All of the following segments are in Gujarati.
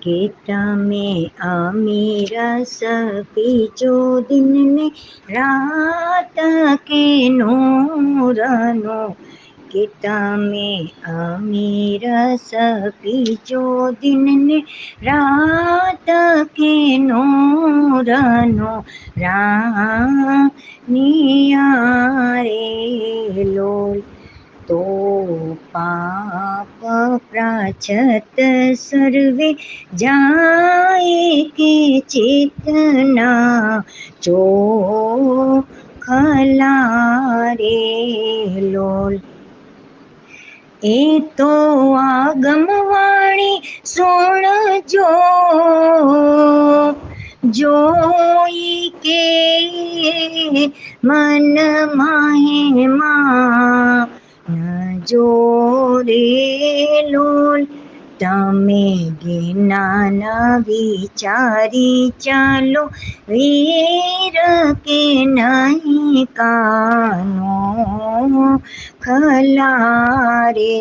કે તમે અમી રસ પીજો દિન ને રાત કે નૂરનો, કે તમે અમી રસ પીજો દિન ને રાત કે નૂરનો, રાનિયારે લોલ. તો પાપ પ્રાચત સર્વે જાય કે ચેતના ચોખલા રે લોલ. એ તો આગમવાણી સુણજો, જોઈ કે મન માહેમાં ન જોરે લોલ. તમે જ્ઞાન વિચારી ચાલો, વીર કે નહીં કાનો ખલારે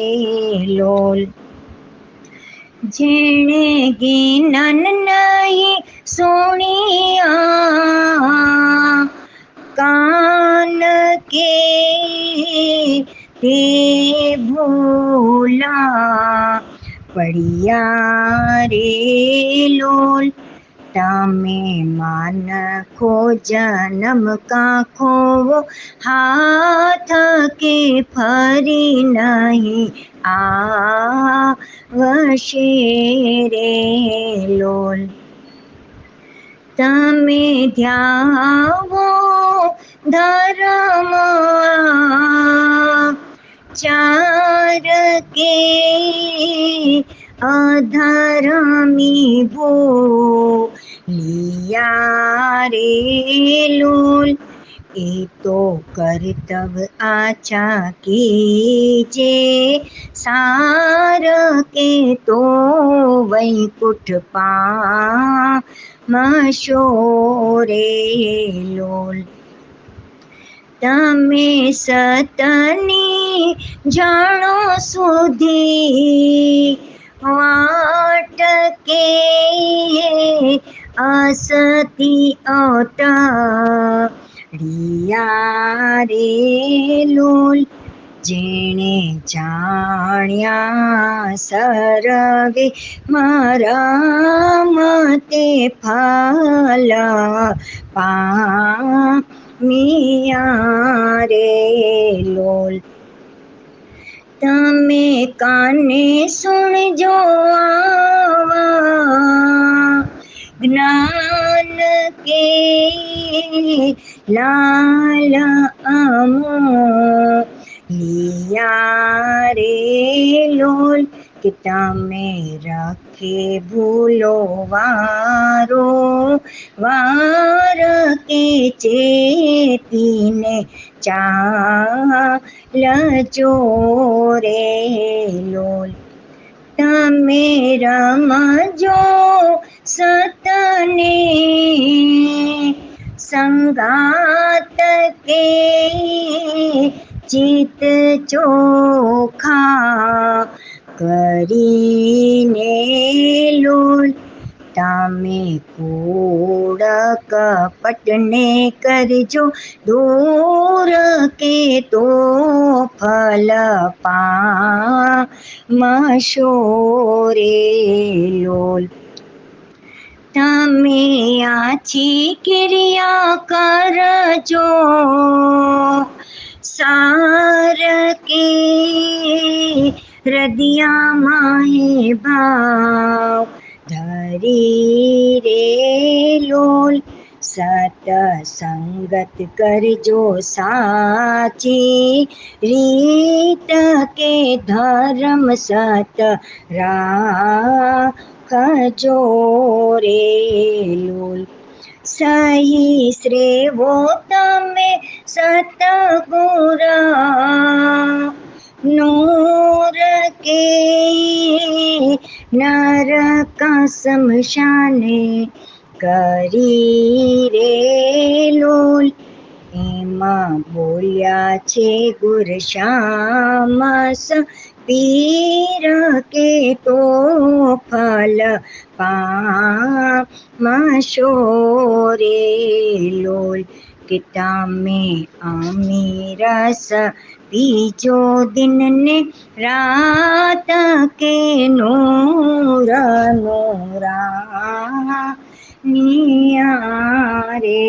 લોલ. જેણે જ્ઞાન નહીં સુણ્યા કાન કે, તે ભૂલા પડ્યા રે લોલ. તમે માનખો જન્મ કાખો હાથ કે ફરી નહીં આવશે રે લોલ. તમે ધ્યાવો ધર્મ ચાર કે અધર્મી ભૂલિયા રે લોલ. એ તો કર્તવ્ય આચા કીજે સાર કે, તો વૈકુંઠ પામશો રે લોલ. તમે સતની જાણો સુધી વાટ કે, અસતી અટળિયા રે લોલ. જેણે જાણ્યા સર્વે મારા મતે ફલ પામ્યા રે લોલ. તમે કાને સુણજો આવા જ્ઞાન કે લાલ અમોલિયા રે લોલ. કે તમે રખે ભૂલો વારો વાર કે, ચેતીને ચાલજો રે લોલ. તમે રમજો સતને સંગાત કે, ચિત ચોખા કરીને લોલ. તમે કૂડ કપટને કરજો દૂર કે, તો ફલ પામશો રે લોલ. તમે આછી ક્રિયા કરજો સાર કે, હૃદયમાં હે ભાવ ધરી રે લોલ. સતસંગત કરજો સાચી રીત કે, ધર્મ સત રાખજો રે લોલ. સહી શ્રેવો તમે સતગુરા નૂર કે, નરક શમશાને કરી રે લોલ. એમાં બોલ્યા છે ગુરશ્યામ પીર કે તો ફલ પામશો રે લોલ કે તમે અમીરસ પીજો દિન ને રાત કે નૂર નૂરા નિયા રે